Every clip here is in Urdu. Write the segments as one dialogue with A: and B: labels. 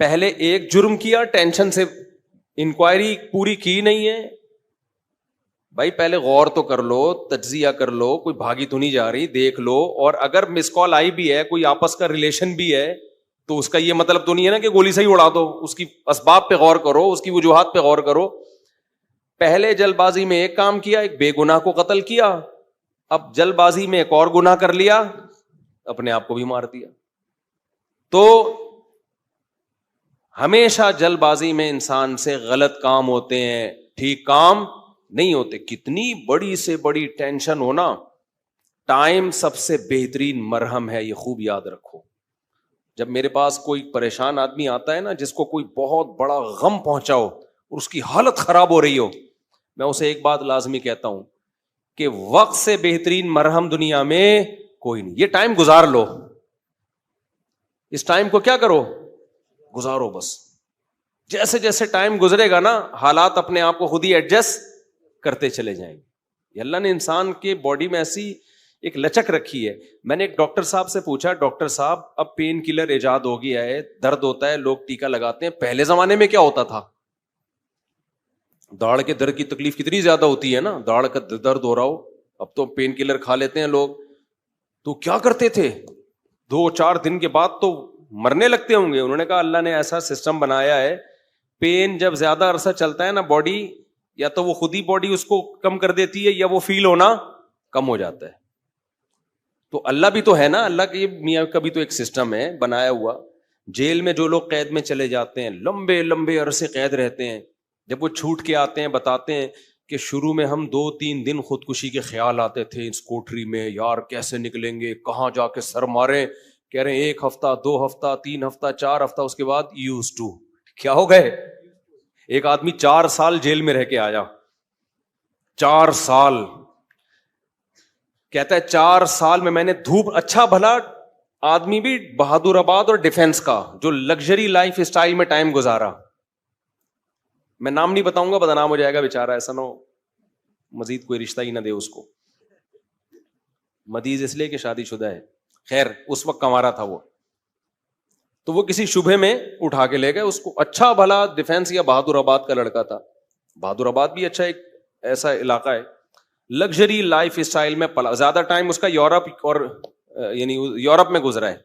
A: پہلے ایک جرم کیا, ٹینشن سے انکوائری پوری کی نہیں ہے. بھائی پہلے غور تو کر لو, تجزیہ کر لو, کوئی بھاگی تو نہیں جا رہی, دیکھ لو. اور اگر مس کال آئی بھی ہے, کوئی آپس کا ریلیشن بھی ہے, تو اس کا یہ مطلب تو نہیں ہے نا کہ گولی سے ہی اڑا دو. اس کی اسباب پہ غور کرو, اس کی وجوہات پہ غور کرو. پہلے جلد بازی میں ایک کام کیا, ایک بے گناہ کو قتل کیا, اب جلد بازی میں ایک اور گناہ کر لیا, اپنے آپ کو بھی مار دیا. تو ہمیشہ جلد بازی میں انسان سے غلط کام ہوتے ہیں, ٹھیک کام نہیں ہوتے. کتنی بڑی سے بڑی ٹینشن ہونا, ٹائم سب سے بہترین مرہم ہے, یہ خوب یاد رکھو. جب میرے پاس کوئی پریشان آدمی آتا ہے نا, جس کو کوئی بہت بڑا غم پہنچا ہو اور اس کی حالت خراب ہو رہی ہو, میں اسے ایک بات لازمی کہتا ہوں کہ وقت سے بہترین مرہم دنیا میں کوئی نہیں. یہ ٹائم گزار لو, اس ٹائم کو کیا کرو, گزارو بس. جیسے جیسے ٹائم گزرے گا نا, حالات اپنے آپ کو خود ہی ایڈجسٹ کرتے چلے جائیں گے. یہ اللہ نے انسان کے باڈی میں ایسی ایک لچک رکھی ہے. میں نے ایک ڈاکٹر صاحب سے پوچھا, ڈاکٹر صاحب اب پین کلر ایجاد ہو گیا ہے, درد ہوتا ہے, لوگ ٹیکا لگاتے ہیں, پہلے زمانے میں کیا ہوتا تھا؟ داڑھ کے درد کی تکلیف کتنی زیادہ ہوتی ہے نا, داڑھ کا درد ہو رہا ہو, اب تو پین کلر کھا لیتے ہیں لوگ. تو کیا کرتے تھے, 2-4 دن کے بعد تو مرنے لگتے ہوں گے. انہوں نے کہا اللہ نے ایسا سسٹم بنایا ہے, پین جب زیادہ عرصہ چلتا ہے نا, باڈی یا تو وہ خود ہی باڈی اس کو کم کر دیتی ہے, یا وہ فیل ہونا کم ہو جاتا ہے. تو اللہ بھی تو ہے نا, اللہ کے میاں کا بھی تو ایک سسٹم ہے بنایا ہوا. جیل میں جو لوگ قید میں چلے جاتے ہیں, لمبے لمبے عرصے قید رہتے ہیں, جب وہ چھوٹ کے آتے ہیں بتاتے ہیں کہ شروع میں ہم 2-3 دن خودکشی کے خیال آتے تھے اس کوٹری میں, یار کیسے نکلیں گے, کہاں جا کے سر ماریں. کہہ رہے ہیں 1 ہفتہ 2 ہفتہ 3 ہفتہ 4 ہفتہ, اس کے بعد یوز ٹو. کیا ہو گئے؟ ایک آدمی 4 سال جیل میں رہ کے آیا, 4 سال. کہتا ہے 4 سال میں نے دھوپ, اچھا بھلا آدمی بھی بہادر آباد اور ڈیفینس کا جو لگژری لائف اسٹائل میں ٹائم گزارا. میں نام نہیں بتاؤں گا, بدنام ہو جائے گا بیچارہ, ایسا نہ ہو مزید کوئی رشتہ ہی نہ دے اس کو. مدیز اس لیے کہ شادی شدہ ہے. خیر اس وقت کمارا تھا وہ, تو وہ کسی شبہ میں اٹھا کے لے گئے اس کو. اچھا بھلا ڈیفینس یا بہادر آباد کا لڑکا تھا. بہادر آباد بھی اچھا ایک ایسا علاقہ ہے, لگژری لائف اسٹائل میں پلا, زیادہ ٹائم اس کا یورپ اور یعنی یورپ میں گزرا ہے.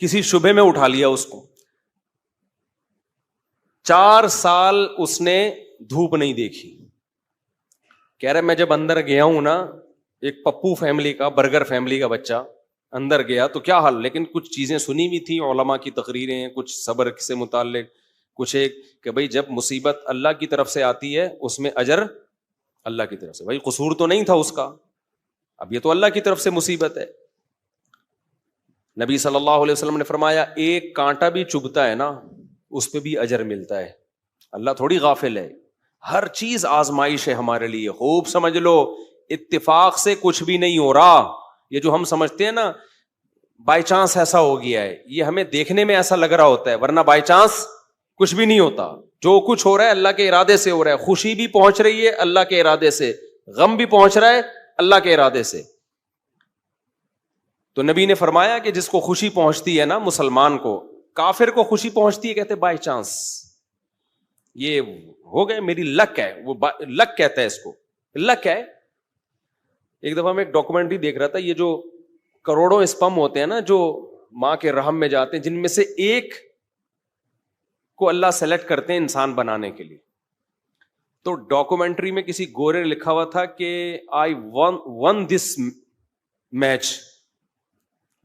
A: کسی شبہ میں اٹھا لیا اس کو. 4 سال اس نے دھوپ نہیں دیکھی. کہہ رہے میں جب اندر گیا ہوں نا, ایک پپو فیملی کا, برگر فیملی کا بچہ اندر گیا تو کیا حال, لیکن کچھ چیزیں سنی بھی تھیں, علماء کی تقریریں, کچھ صبر سے متعلق, کچھ ایک کہ بھائی جب مصیبت اللہ کی طرف سے آتی ہے اس میں اجر اللہ کی طرف سے. بھائی قصور تو نہیں تھا اس کا, اب یہ تو اللہ کی طرف سے مصیبت ہے. نبی صلی اللہ علیہ وسلم نے فرمایا ایک کانٹا بھی چبھتا ہے نا, اس پہ بھی اجر ملتا ہے. اللہ تھوڑی غافل ہے, ہر چیز آزمائش ہے ہمارے لیے. خوب سمجھ لو, اتفاق سے کچھ بھی نہیں ہو رہا. یہ جو ہم سمجھتے ہیں نا بائی چانس ایسا ہو گیا ہے, یہ ہمیں دیکھنے میں ایسا لگ رہا ہوتا ہے, ورنہ بائی چانس کچھ بھی نہیں ہوتا. جو کچھ ہو رہا ہے اللہ کے ارادے سے ہو رہا ہے. خوشی بھی پہنچ رہی ہے اللہ کے ارادے سے, غم بھی پہنچ رہا ہے اللہ کے ارادے سے. تو نبی نے فرمایا کہ جس کو خوشی پہنچتی ہے نا مسلمان کو, کافر کو خوشی پہنچتی ہے کہتے بائی چانس, یہ ہو گئے میری لک ہے, وہ لک کہتا ہے اس کو, لک ہے. ایک دفعہ میں ایک ڈاکومنٹری دیکھ رہا تھا, یہ جو کروڑوں اسپم ہوتے ہیں نا جو ماں کے رحم میں جاتے ہیں, جن میں سے ایک کو اللہ سلیکٹ کرتے ہیں انسان بنانے کے لیے. تو ڈاکومنٹری میں کسی گورے نے لکھا ہوا تھا کہ آئی ون دس میچ,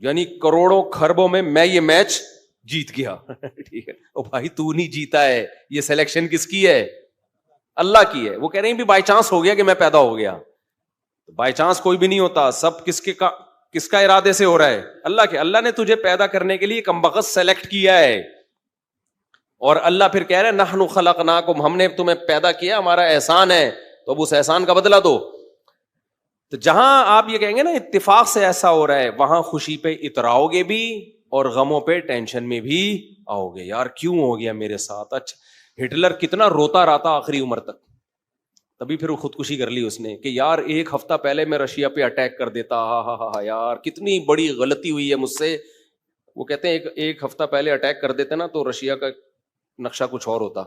A: یعنی کروڑوں خربوں میں یہ میچ جیت گیا. ٹھیک ہے, او بھائی تو نہیں جیتا ہے, یہ سلیکشن کس کی ہے؟ اللہ کی ہے. وہ کہہ رہے ہیں بھی بائی چانس ہو گیا کہ میں پیدا ہو گیا. بائی چانس کوئی بھی نہیں ہوتا, سب کس کا ارادے سے ہو رہا ہے؟ اللہ کے. اللہ نے تجھے پیدا کرنے کے لیے کمبخت سلیکٹ کیا ہے, اور اللہ پھر کہہ رہے ہیں نحن خلقناکم, ہم نے تمہیں پیدا کیا, ہمارا احسان ہے, تو اب اس احسان کا بدلہ دو. تو جہاں آپ یہ کہیں گے نا اتفاق سے ایسا ہو رہا ہے, وہاں خوشی پہ اتراؤ گے بھی اور غموں پہ ٹینشن میں بھی آؤ گے. یار کیوں ہو گیا میرے ساتھ؟ اچھا ہٹلر کتنا روتا رہتا آخری عمر تک, تبھی پھر وہ خودکشی کر لی اس نے کہ یار 1 ہفتہ پہلے میں رشیا پہ اٹیک کر دیتا, ہاں ہاں ہاں یار کتنی بڑی غلطی ہوئی ہے مجھ سے, وہ کہتے ہیں ایک ہفتہ پہلے اٹیک کر دیتے نا تو رشیا کا نقشہ کچھ اور ہوتا.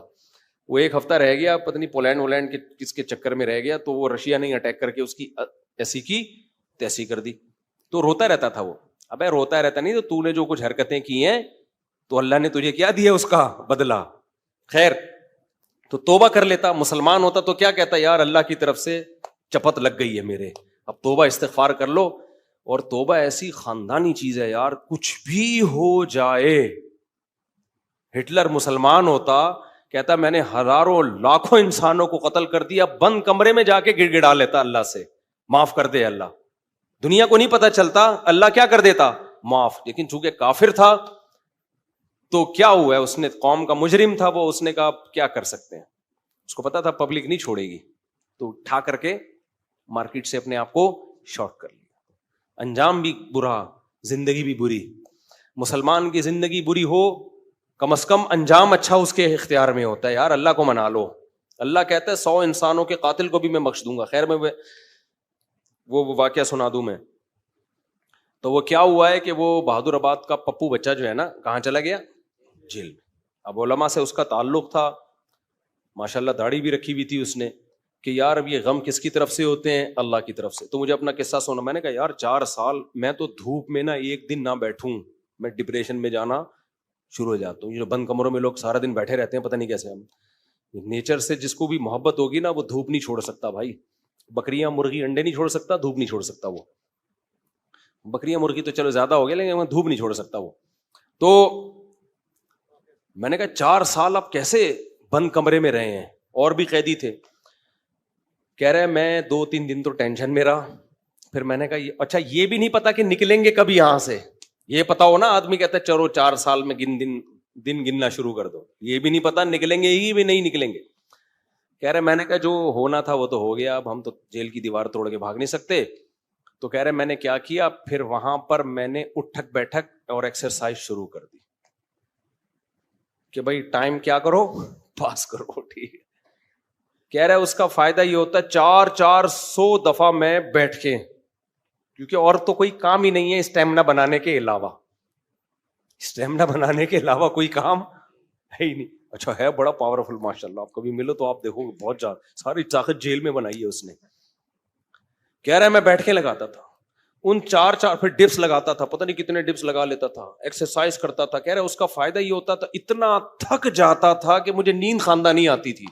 A: وہ ایک ہفتہ رہ گیا, پتہ نہیں پولینڈ ولینڈ کے کس کے چکر میں رہ گیا, تو وہ رشیا نہیں اٹیک کر کے اس کی ایسی کی تیسی کر دی. تو روتا رہتا تھا وہ. ابے روتا رہتا نہیں, تو نے جو کچھ حرکتیں کی ہیں تو اللہ نے تجھے کیا دیا اس کا بدلہ. خیر, تو توبہ کر لیتا. مسلمان ہوتا تو کیا کہتا, یار اللہ کی طرف سے چپت لگ گئی ہے میرے, اب توبہ استغفار کر لو. اور توبہ ایسی خاندانی چیز ہے یار, کچھ بھی ہو جائے. ہٹلر مسلمان ہوتا, کہتا میں نے ہزاروں لاکھوں انسانوں کو قتل کر دیا, بند کمرے میں جا کے گڑ گڑا لیتا اللہ سے, معاف کر دے اللہ. دنیا کو نہیں پتا چلتا, اللہ کیا کر دیتا, معاف. لیکن چونکہ کافر تھا تو کیا ہوا ہے, اس نے قوم کا مجرم تھا وہ, اس نے کہا کیا کر سکتے ہیں, اس کو پتا تھا پبلک نہیں چھوڑے گی, تو اٹھا کر کے مارکیٹ سے اپنے آپ کو شارٹ کر لیا. انجام بھی برا, زندگی بھی بری. مسلمان کی زندگی بری ہو, کم از کم انجام اچھا اس کے اختیار میں ہوتا ہے. یار اللہ کو منا لو. اللہ کہتا ہے 100 انسانوں کے قاتل کو بھی میں بخش دوں گا. خیر میں وہ واقعہ سنا دوں میں. تو وہ کیا ہوا ہے کہ وہ بہادر آباد کا پپو بچہ جو ہے نا, کہاں چلا گیا, جیل میں. اب علماء سے اس کا تعلق تھا, ماشاءاللہ داڑھی بھی رکھی ہوئی تھی اس نے, کہ یار اب یہ غم کس کی طرف سے ہوتے ہیں, اللہ کی طرف سے. تو مجھے اپنا قصہ سنا. میں نے کہا یار 4 سال میں تو دھوپ میں نا ایک دن نہ بیٹھوں, میں ڈپریشن میں جانا شروع ہو جاتا ہوں. یہ جو بند کمروں میں لوگ سارا دن بیٹھے رہتے ہیں, پتہ نہیں کیسے. ہم نیچر سے جس کو بھی محبت ہوگی نا, وہ دھوپ نہیں چھوڑ سکتا بھائی. بکریاں مرغی انڈے نہیں چھوڑ سکتا, دھوپ نہیں چھوڑ سکتا. وہ بکریاں مرغی تو چلو زیادہ ہو گیا, لیکن دھوپ نہیں چھوڑ سکتا وہ. تو میں نے کہا 4 سال اب کیسے بند کمرے میں رہے ہیں, اور بھی قیدی تھے. کہہ رہے میں 2-3 دن تو ٹینشن میں رہا. پھر میں نے کہا اچھا یہ بھی نہیں پتا کہ نکلیں گے کبھی یہاں سے. یہ پتا ہو نا, آدمی کہتا ہے چلو 4 سال میں دن گننا شروع کر دو. یہ بھی نہیں پتا نکلیں گے ہی بھی نہیں نکلیں گے. کہہ رہے میں نے کہا جو ہونا تھا وہ تو ہو گیا, اب ہم تو جیل کی دیوار توڑ کے بھاگ نہیں سکتے. تو کہہ رہے میں نے کیا کیا, پھر وہاں پر میں نے اٹھک بیٹھک اور ایکسرسائز شروع کر دی کہ بھائی ٹائم کیا کرو, پاس کرو. ٹھیک ہے. کہہ رہے اس کا فائدہ یہ ہوتا ہے 400 دفعہ میں بیٹھ کے, کیونکہ اور تو کوئی کام ہی نہیں ہے اسٹیمنا بنانے کے علاوہ. اسٹیمنا بنانے کے علاوہ کوئی کام ہے ہی نہیں. اچھا ہے بڑا پاورفل ماشاءاللہ, آپ کبھی ملو تو آپ دیکھو بہت زیادہ ساری طاقت جیل میں بنائی ہے اس نے. کہہ رہا ہے میں بیٹھ کے لگاتا تھا ان 4 پھر ڈپس لگاتا تھا, پتہ نہیں کتنے ڈپس لگا لیتا تھا, ایکسرسائز کرتا تھا. کہہ رہا اس کا فائدہ یہ ہوتا تھا اتنا تھک جاتا تھا کہ مجھے نیند خاندانی آتی تھی.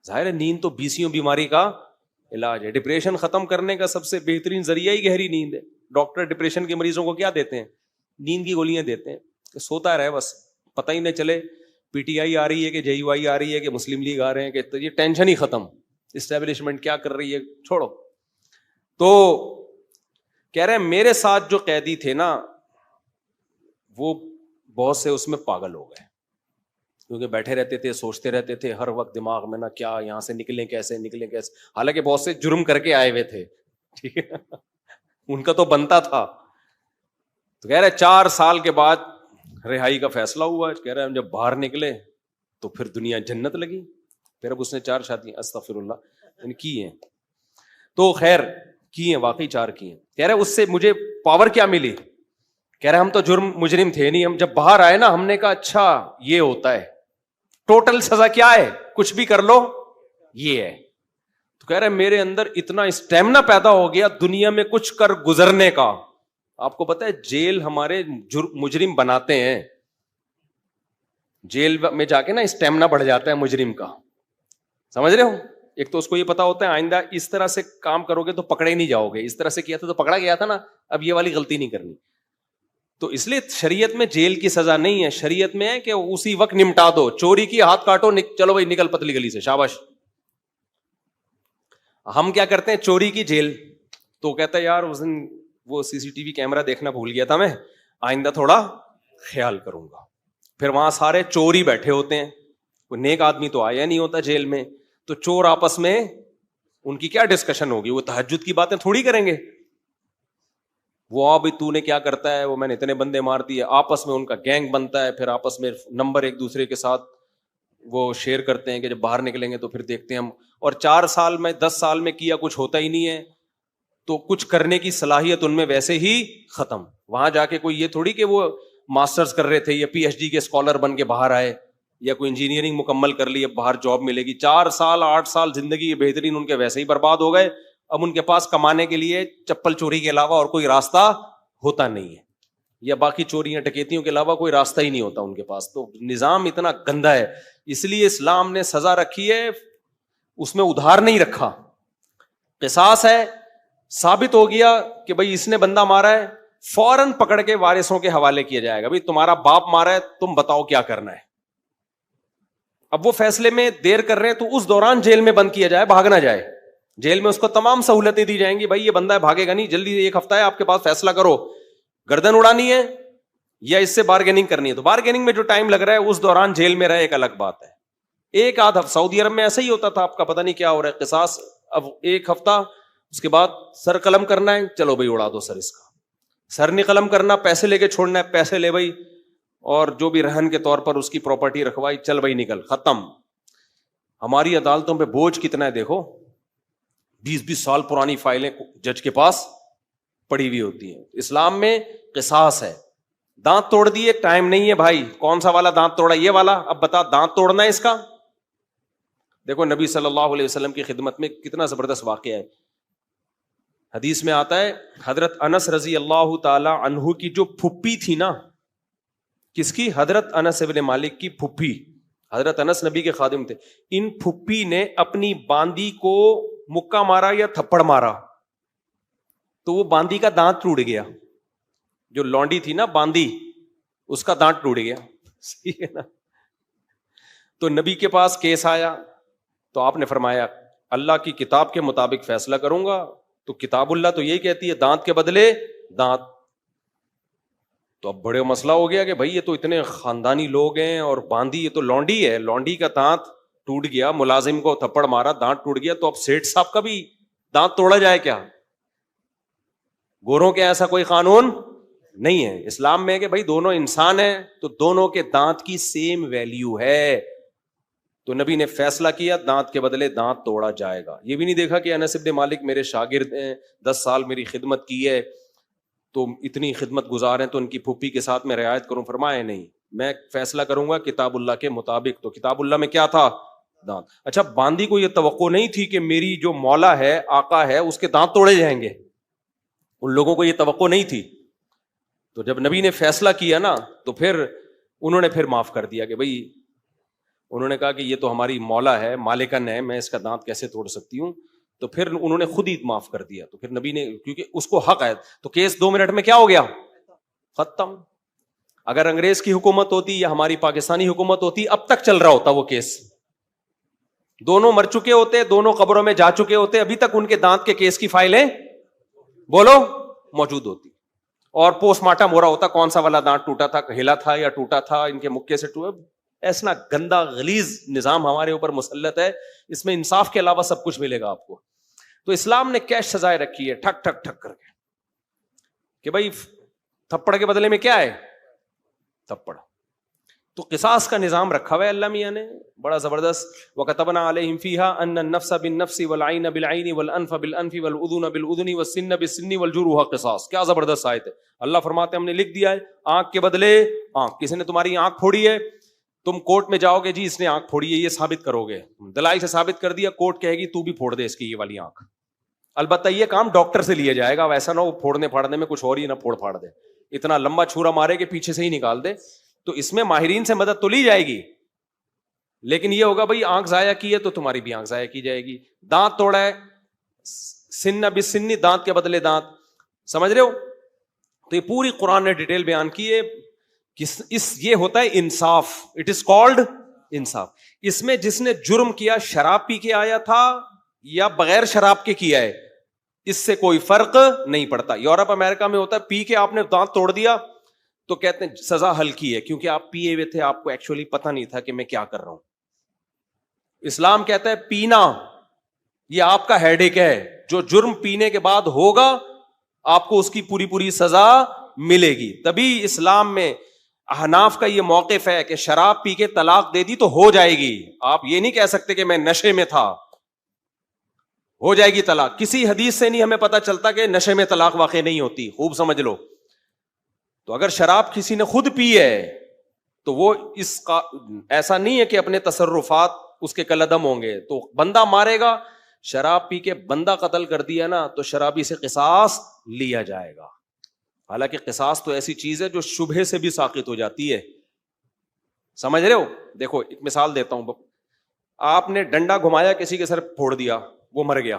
A: ظاہر ہے نیند تو 20 بیماری کا علاج ہے. ڈپریشن ختم کرنے کا سب سے بہترین ذریعہ ہی گہری نیند ہے. ڈاکٹر ڈپریشن کے مریضوں کو کیا دیتے ہیں, نیند کی گولیاں دیتے ہیں کہ سوتا رہے بس, پتہ ہی نہ چلے پی ٹی آئی آ رہی ہے کہ جے یو آئی آ رہی ہے کہ مسلم لیگ آ رہے ہیں, کہ یہ ٹینشن ہی ختم, اسٹیبلشمنٹ کیا کر رہی ہے چھوڑو. تو کہہ رہے ہیں میرے ساتھ جو قیدی تھے نا وہ بہت سے اس میں پاگل ہو گئے, کیونکہ بیٹھے رہتے تھے, سوچتے رہتے تھے ہر وقت دماغ میں نا کیا یہاں سے نکلیں کیسے. حالانکہ بہت سے جرم کر کے آئے ہوئے تھے, ٹھیک ہے, ان کا تو بنتا تھا. تو کہہ رہے 4 سال کے بعد رہائی کا فیصلہ ہوا. کہہ رہے ہم جب باہر نکلے تو پھر دنیا جنت لگی. پھر اب اس نے 4 شادیاں استغفر اللہ کی ہیں. تو خیر کی ہیں, واقعی 4 کی ہیں. کہہ رہے اس سے مجھے پاور کیا ملی. کہہ رہے ہم تو مجرم تھے نہیں, ہم جب باہر آئے نا ہم نے کہا اچھا یہ ہوتا ہے, ٹوٹل سزا کیا ہے, کچھ بھی کر لو یہ ہے. تو کہہ رہے میرے اندر اتنا اسٹیمنا پیدا ہو گیا دنیا میں کچھ کر گزرنے کا. آپ کو پتا ہے جیل ہمارے مجرم بناتے ہیں, جیل میں جا کے نا اسٹیمنا بڑھ جاتا ہے مجرم کا, سمجھ رہے ہو. ایک تو اس کو یہ پتا ہوتا ہے آئندہ اس طرح سے کام کرو گے تو پکڑے نہیں جاؤ گے, اس طرح سے کیا تھا تو پکڑا گیا تھا نا, اب یہ والی غلطی نہیں کرنی. تو اس لیے شریعت میں جیل کی سزا نہیں ہے, شریعت میں ہے کہ اسی وقت نمٹا دو. چوری کی ہاتھ کاٹو, چلو بھائی نکل پتلی گلی سے, شاباش. ہم کیا کرتے ہیں چوری کی جیل, تو کہتا ہے یار اس دن وہ سی سی ٹی وی کیمرہ دیکھنا بھول گیا تھا, میں آئندہ تھوڑا خیال کروں گا. پھر وہاں سارے چور ہی بیٹھے ہوتے ہیں, کوئی نیک آدمی تو آیا نہیں ہوتا جیل میں. تو چور آپس میں ان کی کیا ڈسکشن ہوگی, وہ تہجد کی باتیں تھوڑی کریں گے. وہ بھائی تو نے کیا کرتا ہے, وہ میں نے اتنے بندے مار دیے, آپس میں ان کا گینگ بنتا ہے. پھر آپس میں نمبر ایک دوسرے کے ساتھ وہ شیئر کرتے ہیں کہ جب باہر نکلیں گے تو پھر دیکھتے ہیں ہم. اور 4 سال میں 10 سال میں کیا کچھ ہوتا ہی نہیں ہے. تو کچھ کرنے کی صلاحیت ان میں ویسے ہی ختم. وہاں جا کے کوئی یہ تھوڑی کہ وہ ماسٹرز کر رہے تھے یا پی ایچ ڈی کے اسکالر بن کے باہر آئے یا کوئی انجینئرنگ مکمل کر لی اب باہر جاب ملے گی. 4 سال 8 سال زندگی بہترین ان کے ویسے ہی برباد ہو گئے. اب ان کے پاس کمانے کے لیے چپل چوری کے علاوہ اور کوئی راستہ ہوتا نہیں ہے, یا باقی چوریاں ڈکیتیوں کے علاوہ کوئی راستہ ہی نہیں ہوتا ان کے پاس. تو نظام اتنا گندا ہے, اس لیے اسلام نے سزا رکھی ہے, اس میں ادھار نہیں رکھا. قصاص ہے, ثابت ہو گیا کہ بھائی اس نے بندہ مارا ہے, فوراً پکڑ کے وارثوں کے حوالے کیا جائے گا, بھائی تمہارا باپ مارا ہے, تم بتاؤ کیا کرنا ہے. اب وہ فیصلے میں دیر کر رہے ہیں تو اس دوران جیل میں بند کیا جائے, بھاگ نہ جائے. جیل میں اس کو تمام سہولتیں دی جائیں گی, بھائی یہ بندہ ہے بھاگے گا نہیں, جلدی 1 ہفتہ ہے آپ کے پاس, فیصلہ کرو گردن اڑانی ہے یا اس سے بارگیننگ کرنی ہے. تو بارگیننگ میں جو ٹائم لگ رہا ہے اس دوران جیل میں رہے ایک الگ بات ہے. ایک آدھ ہفتہ سعودی عرب میں ایسا ہی ہوتا تھا, آپ کا پتہ نہیں کیا ہو رہا ہے. قصاص اب 1 ہفتہ, اس کے بعد سر قلم کرنا ہے, چلو بھائی اڑا دو سر اس کا. سر نہیں قلم کرنا, پیسے لے کے چھوڑنا ہے, پیسے لے بھائی, اور جو بھی رہن کے طور پر اس کی پراپرٹی رکھوائی, چل بھائی نکل, ختم. ہماری عدالتوں پہ بوجھ کتنا ہے دیکھو, 20-20 سال پرانی فائلیں جج کے پاس پڑی ہوئی ہوتی ہیں. اسلام میں قصاص ہے. دانت توڑ دیے, ٹائم نہیں ہے بھائی, کون سا والا دانت توڑا, یہ والا, اب بتا دانت توڑنا ہے اس کا. دیکھو نبی صلی اللہ علیہ وسلم کی خدمت میں کتنا زبردست واقعہ ہے. حدیث میں آتا ہے حضرت انس رضی اللہ تعالی عنہ کی جو پھپھی تھی نا, کس کی؟ حضرت انس ابن مالک کی پھپھی. حضرت انس نبی کے خادم تھے. ان پھپھی نے اپنی باندی کو مکہ مارا یا تھپڑ مارا تو وہ باندی کا دانت ٹوٹ گیا. جو لونڈی تھی نا باندی, اس کا دانت ٹوٹ گیا. صحیح ہے نا. تو نبی کے پاس کیس آیا تو آپ نے فرمایا اللہ کی کتاب کے مطابق فیصلہ کروں گا. تو کتاب اللہ تو یہی کہتی ہے دانت کے بدلے دانت. تو اب بڑے مسئلہ ہو گیا کہ بھائی یہ تو اتنے خاندانی لوگ ہیں, اور باندی یہ تو لونڈی ہے, لونڈی کا دانت ٹوٹ گیا, ملازم کو تھپڑ مارا, دانت ٹوٹ گیا, تو اب سیٹھ صاحب کا بھی دانت توڑا جائے کیا؟ گوروں کے ایسا کوئی قانون نہیں ہے. اسلام میں ہے کہ بھائی دونوں انسان ہیں تو دونوں کے دانت کی سیم ویلیو ہے. تو نبی نے فیصلہ کیا دانت کے بدلے دانت توڑا جائے گا. یہ بھی نہیں دیکھا کہ انس بن مالک میرے شاگرد ہیں, 10 سال میری خدمت کی ہے, تو اتنی خدمت گزار ہیں تو ان کی پھپھی کے ساتھ میں رعایت کروں. فرمایا نہیں, میں فیصلہ کروں گا کتاب اللہ کے مطابق. تو کتاب اللہ میں کیا تھا؟ دانت. اچھا باندی کو یہ توقع نہیں تھی کہ میری جو مولا ہے, آقا ہے, اس کے دانت توڑے جائیں گے. ان لوگوں کو یہ توقع نہیں تھی. تو جب نبی نے فیصلہ کیا نا تو پھر انہوں نے پھر معاف کر دیا کہ بھائی, انہوں نے کہا کہ یہ تو ہماری مولا ہے, مالکن ہے, میں اس کا دانت کیسے توڑ سکتی ہوں. تو پھر انہوں نے خود ہی معاف کر دیا. تو پھر نبی نے, کیونکہ اس کو حق ہے, تو کیس 2 منٹ میں کیا ہو گیا؟ ختم. اگر انگریز کی حکومت ہوتی یا ہماری پاکستانی حکومت ہوتی, اب تک چل رہا ہوتا وہ کیس. دونوں مر چکے ہوتے, دونوں قبروں میں جا چکے ہوتے, ابھی تک ان کے دانت کے کیس کی فائلیں بولو موجود ہوتی, اور پوسٹ مارٹم ہو رہا ہوتا کون سا والا دانت ٹوٹا تھا, ہلا تھا یا ٹوٹا تھا, ان کے مکے سے ٹوٹا. ایسا گندا غلیظ نظام ہمارے اوپر مسلط ہے, اس میں انصاف کے علاوہ سب کچھ ملے گا آپ کو. تو اسلام نے کیا سزائیں رکھی ہے, ٹھک ٹھک ٹھک کر کے, کہ بھائی تھپڑ کے بدلے میں کیا ہے؟ تھپڑ. تو قصاص کا نظام رکھا ہوا ہے اللہ میاں نے بڑا زبردست. وَكَتَبْنَا عَلَيْهِمْ فِيهَا أَنَّ النَّفْسَ بِالنَّفْسِ وَالْعَيْنَ بِالْعَيْنِ وَالْأَنْفَ بِالْأَنْفِ وَالْأُذُنَ بِالْأُذُنِ وَالسِّنَّ بِالسِّنِّ وَالْجُرُوحَ قِصَاص. کیا زبردست آیت ہے. اللہ فرماتے ہیں ہم نے لکھ دیا ہے آنکھ کے بدلے آنکھ. کسی نے تمہاری آنکھ پھوڑی ہے, تم کورٹ میں جاؤ گے, جی اس نے آنکھ پھوڑی ہے, یہ ثابت کرو گے, دلائل سے ثابت کر دیا, کورٹ کہے گی تو بھی پھوڑ دے اس کی یہ والی آنکھ. البتہ یہ کام ڈاکٹر سے لیا جائے گا, ویسا نہ ہو پھوڑنے پھاڑنے میں کچھ اور ہی نہ پھوڑ پھاڑ دے, اتنا لمبا چھورا مارے کہ پیچھے سے ہی نکال دے. تو اس میں ماہرین سے مدد تو لی جائے گی, لیکن یہ ہوگا بھائی آنکھ ضائع کی ہے تو تمہاری بھی آنکھ ضائع کی جائے گی. دانت توڑا ہے, سن بسنی, دانت کے بدلے دانت. سمجھ رہے ہو؟ تو یہ پوری قرآن نے ڈیٹیل بیان کی ہے. یہ ہوتا ہے انصاف, اٹ از کالڈ انصاف. اس میں جس نے جرم کیا شراب پی کے آیا تھا یا بغیر شراب کے کیا ہے, اس سے کوئی فرق نہیں پڑتا. یورپ امریکہ میں ہوتا ہے پی کے آپ نے دانت توڑ دیا تو کہتے ہیں سزا ہلکی ہے, کیونکہ آپ پیے ہوئے تھے, آپ کو ایکچولی پتہ نہیں تھا کہ میں کیا کر رہا ہوں. اسلام کہتا ہے پینا یہ آپ کا ہیڈ ایک ہے, جو جرم پینے کے بعد ہوگا آپ کو اس کی پوری پوری سزا ملے گی. تبھی اسلام میں احناف کا یہ موقف ہے کہ شراب پی کے طلاق دے دی تو ہو جائے گی. آپ یہ نہیں کہہ سکتے کہ میں نشے میں تھا, ہو جائے گی طلاق. کسی حدیث سے نہیں ہمیں پتا چلتا کہ نشے میں طلاق واقع نہیں ہوتی, خوب سمجھ لو. تو اگر شراب کسی نے خود پی ہے تو وہ اس کا ایسا نہیں ہے کہ اپنے تصرفات اس کے کالعدم ہوں گے, تو بندہ مارے گا. شراب پی کے بندہ قتل کر دیا نا تو شرابی سے قصاص لیا جائے گا. حالانکہ قصاص تو ایسی چیز ہے جو شبہے سے بھی ساقط ہو جاتی ہے, سمجھ رہے ہو. دیکھو ایک مثال دیتا ہوں, آپ نے ڈنڈا گھمایا کسی کے سر پھوڑ دیا, وہ مر گیا,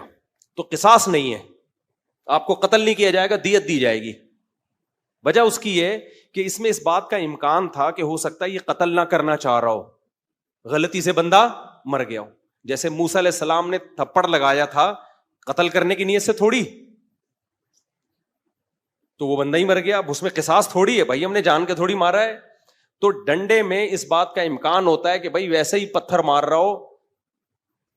A: تو قصاص نہیں ہے, آپ کو قتل نہیں کیا جائے گا, دیت دی جائے گی. وجہ اس کی یہ کہ اس میں اس بات کا امکان تھا کہ ہو سکتا ہے یہ قتل نہ کرنا چاہ رہا ہو, غلطی سے بندہ مر گیا ہو. جیسے موسیٰ علیہ السلام نے تھپڑ لگایا تھا قتل کرنے کی نیت سے تھوڑی, تو وہ بندہ ہی مر گیا. اب اس میں قصاص تھوڑی ہے بھائی, ہم نے جان کے تھوڑی مارا ہے. تو ڈنڈے میں اس بات کا امکان ہوتا ہے کہ بھائی ویسے ہی پتھر مار رہا ہو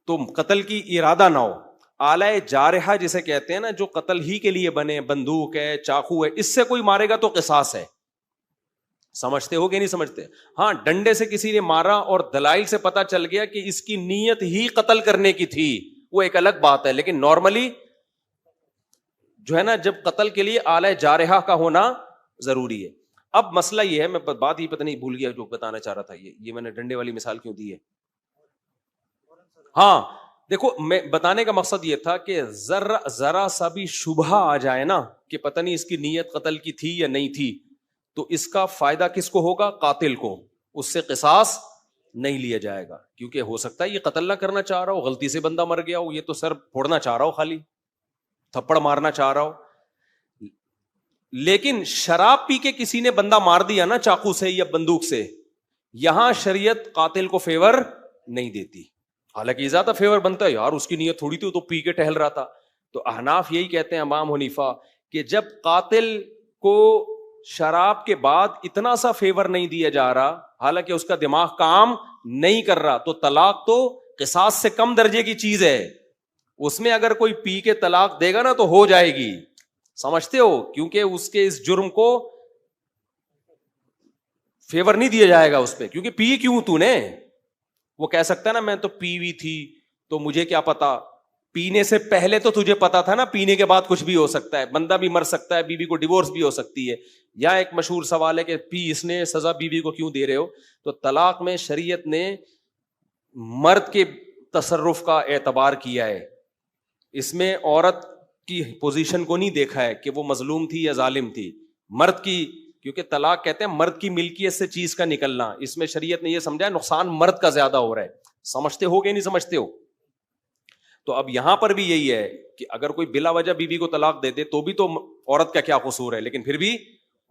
A: تو قتل کی ارادہ نہ ہو. آلہ جارحہ جسے کہتے ہیں نا, جو قتل ہی کے لیے بنے, بندوق ہے, چاقو ہے, اس سے کوئی مارے گا تو قصاص ہے. سمجھتے ہو کہ نہیں سمجھتے؟ ہاں, ڈنڈے سے کسی نے مارا اور دلائل سے پتا چل گیا کہ اس کی نیت ہی قتل کرنے کی تھی, وہ ایک الگ بات ہے. لیکن نارملی جو ہے نا, جب قتل کے لیے آلہ جارحہ کا ہونا ضروری ہے. اب مسئلہ یہ ہے, میں بات ہی پتہ نہیں بھول گیا جو بتانا چاہ رہا تھا. یہ میں نے ڈنڈے والی مثال کیوں دی ہے. ہاں دیکھو, میں بتانے کا مقصد یہ تھا کہ ذرا سا بھی شبہ آ جائے نا کہ پتہ نہیں اس کی نیت قتل کی تھی یا نہیں تھی, تو اس کا فائدہ کس کو ہوگا؟ قاتل کو. اس سے قصاص نہیں لیا جائے گا, کیونکہ ہو سکتا ہے یہ قتل نہ کرنا چاہ رہا ہو, غلطی سے بندہ مر گیا ہو, یہ تو سر پھوڑنا چاہ رہا ہو, خالی تھپڑ مارنا چاہ رہا ہو. لیکن شراب پی کے کسی نے بندہ مار دیا نا چاقو سے یا بندوق سے, یہاں شریعت قاتل کو فیور نہیں دیتی. حالانکہ یہ زیادہ فیور بنتا ہے, یار اس کی نیت تھوڑی تھی, تو پی کے ٹہل رہا تھا. تو احناف یہی کہتے ہیں, امام حنیفہ, کہ جب قاتل کو شراب کے بعد اتنا سا فیور نہیں دیا جا رہا, حالانکہ اس کا دماغ کام نہیں کر رہا, تو طلاق تو قصاص سے کم درجے کی چیز ہے. اس میں اگر کوئی پی کے طلاق دے گا نا تو ہو جائے گی, سمجھتے ہو, کیونکہ اس کے اس جرم کو فیور نہیں دیا جائے گا اس پہ, کیونکہ پی کیوں تو نے. وہ کہہ سکتا ہے نا میں تو پی ہوئی تھی تو مجھے کیا پتا, پینے سے پہلے تو تجھے پتا تھا نا, پینے کے بعد کچھ بھی ہو سکتا ہے, بندہ بھی مر سکتا ہے, بیوی کو ڈیورس بھی ہو سکتی ہے. یا ایک مشہور سوال ہے کہ پی اس نے, سزا بیوی کو کیوں دے رہے ہو. تو طلاق میں شریعت نے مرد کے تصرف کا اعتبار کیا ہے, اس میں عورت کی پوزیشن کو نہیں دیکھا ہے کہ وہ مظلوم تھی یا ظالم تھی. مرد کی, کیونکہ طلاق کہتے ہیں مرد کی ملکیت سے چیز کا نکلنا, اس میں شریعت نے یہ سمجھا نقصان مرد کا زیادہ ہو رہا ہے. سمجھتے ہو کہ نہیں سمجھتے ہو؟ تو اب یہاں پر بھی یہی ہے کہ اگر کوئی بلا وجہ بیوی کو طلاق دے دے تو بھی تو عورت کا کیا قصور ہے, لیکن پھر بھی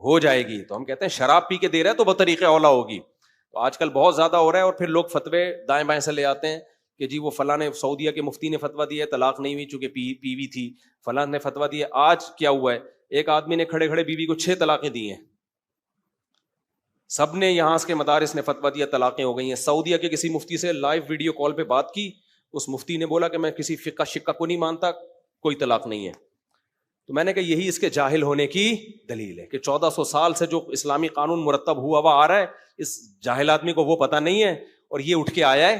A: ہو جائے گی. تو ہم کہتے ہیں شراب پی کے دے رہا ہے تو بطریقے اولا ہوگی. تو آج کل بہت زیادہ ہو رہا ہے, اور پھر لوگ فتوے دائیں بائیں سے لے آتے ہیں کہ جی وہ فلاں نے, سعودیہ کے مفتی نے فتویٰ دیا ہے طلاق نہیں ہوئی چونکہ پی ہوئی تھی, فلاں نے فتویٰ دیا. آج کیا ہوا ہے, ایک آدمی نے کھڑے کھڑے بیوی کو 6 طلاقیں دی ہیں, سب نے یہاں کے مدارس نے فتویٰ دیا, طلاقیں ہو گئی ہیں. سعودیہ کے کسی مفتی سے لائیو ویڈیو کال پہ بات کی, اس مفتی نے بولا کہ میں کسی فقہ شقہ کو نہیں مانتا, کوئی طلاق نہیں ہے. تو میں نے کہا یہی اس کے جاہل ہونے کی دلیل ہے کہ 1400 سال سے جو اسلامی قانون مرتب ہوا ہوا آ رہا ہے, اس جاہل آدمی کو وہ پتہ نہیں ہے, اور یہ اٹھ کے آیا ہے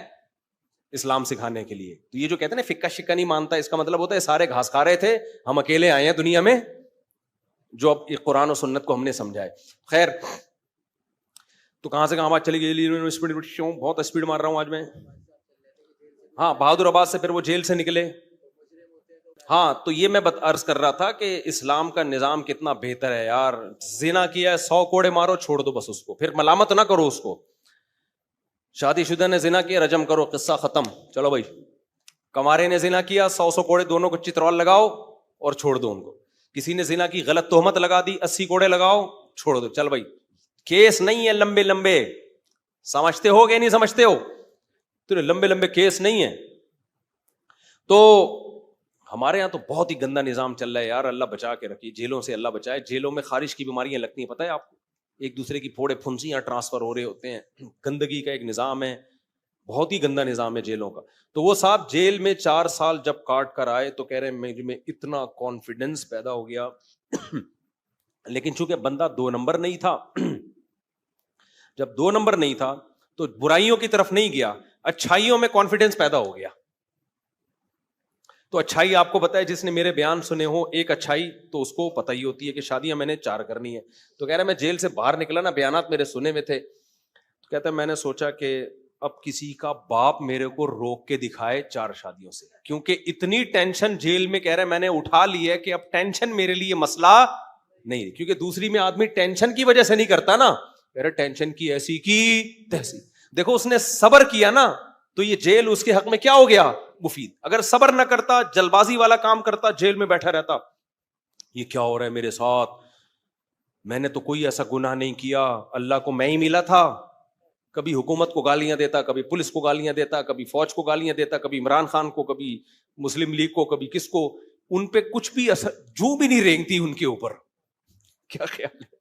A: اسلام سکھانے کے لیے. تو یہ جو کہتے ہیں نا فقہ شقہ نہیں مانتا, اس کا مطلب ہوتا ہے سارے گھاس کھا رہے تھے, ہم اکیلے آئے ہیں دنیا میں جو اب قرآن و سنت کو ہم نے سمجھا ہے. خیر, تو کہاں سے کہاں بات چلی گئی, بہت اسپیڈ مار رہا ہوں آج میں. ہاں, بہادر آباد سے پھر وہ جیل سے نکلے. ہاں, تو یہ میں عرض کر رہا تھا کہ اسلام کا نظام کتنا بہتر ہے یار. زنا کیا ہے 100 کوڑے مارو, چھوڑ دو بس اس کو, پھر ملامت نہ کرو اس کو. شادی شدہ نے زنا کیا, رجم کرو, قصہ ختم, چلو بھائی. کمارے نے زنا کیا, 100 کوڑے دونوں کو چترول لگاؤ اور چھوڑ دو ان کو. کسی نے زنا کی غلط تہمت لگا دی, 80 کوڑے لگاؤ, چھوڑ دو, چل بھائی. کیس نہیں ہے لمبے لمبے, سمجھتے ہو کہ نہیں سمجھتے ہو؟ تو لمبے لمبے کیس نہیں ہے. تو ہمارے یہاں تو بہت ہی گندا نظام چل رہا ہے یار, اللہ بچا کے رکھیے, جیلوں سے اللہ بچائے. جیلوں میں خارش کی بیماریاں لگتی ہیں, پتہ ہے آپ کو, ایک دوسرے کی پھوڑے پھنسیاں ٹرانسفر ہو رہے ہوتے ہیں. گندگی کا ایک نظام ہے, بہت ہی گندا نظام ہے جیلوں کا. تو وہ صاحب جیل میں 4 سال جب کاٹ کر آئے تو کہہ رہے ہیں میں اتنا کانفیڈنس پیدا ہو گیا. لیکن چونکہ بندہ 2 نمبر نہیں تھا, جب 2 نمبر نہیں تھا تو برائیوں کی طرف نہیں گیا, اچھائیوں میں کانفیڈنس پیدا ہو گیا. تو اچھائی آپ کو پتا ہے، جس نے میرے بیان سنے ہو ایک اچھائی تو اس کو پتہ ہی ہوتی ہے کہ شادیاں میں نے 4 کرنی ہے. تو کہہ رہا میں جیل سے باہر نکلا نا، بیانات میرے سنے ہوئے تھے، تو کہتا ہے میں نے سوچا کہ اب کسی کا باپ میرے کو روک کے دکھائے 4 شادیوں سے، کیونکہ اتنی ٹینشن جیل میں کہہ رہا ہے میں نے اٹھا لی ہے کہ اب ٹینشن میرے لیے مسئلہ نہیں. کیونکہ دوسری میں آدمی ٹینشن کی وجہ سے نہیں کرتا نا، کہہ رہا ٹینشن کی ایسی کی تیسی. دیکھو اس نے صبر کیا نا، تو یہ جیل اس کے حق میں کیا ہو گیا؟ مفید. اگر صبر نہ کرتا، جلد بازی والا کام کرتا، جیل میں بیٹھا رہتا، یہ کیا ہو رہا ہے میرے ساتھ، میں نے تو کوئی ایسا گناہ نہیں کیا، اللہ کو میں ہی ملا تھا. کبھی حکومت کو گالیاں دیتا، کبھی پولیس کو گالیاں دیتا، کبھی فوج کو گالیاں دیتا، کبھی عمران خان کو، کبھی مسلم لیگ کو، کبھی کس کو. ان پہ کچھ بھی اثر جو بھی نہیں رینگتی ان کے اوپر. کیا خیال ہے؟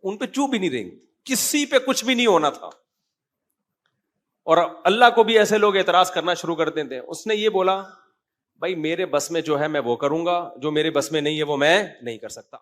A: ان پہ جو بھی نہیں رینگتی، کسی پہ کچھ بھی نہیں ہونا تھا. اور اللہ کو بھی ایسے لوگ اعتراض کرنا شروع کر دیتے ہیں. اس نے یہ بولا بھائی میرے بس میں جو ہے میں وہ کروں گا، جو میرے بس میں نہیں ہے وہ میں نہیں کر سکتا.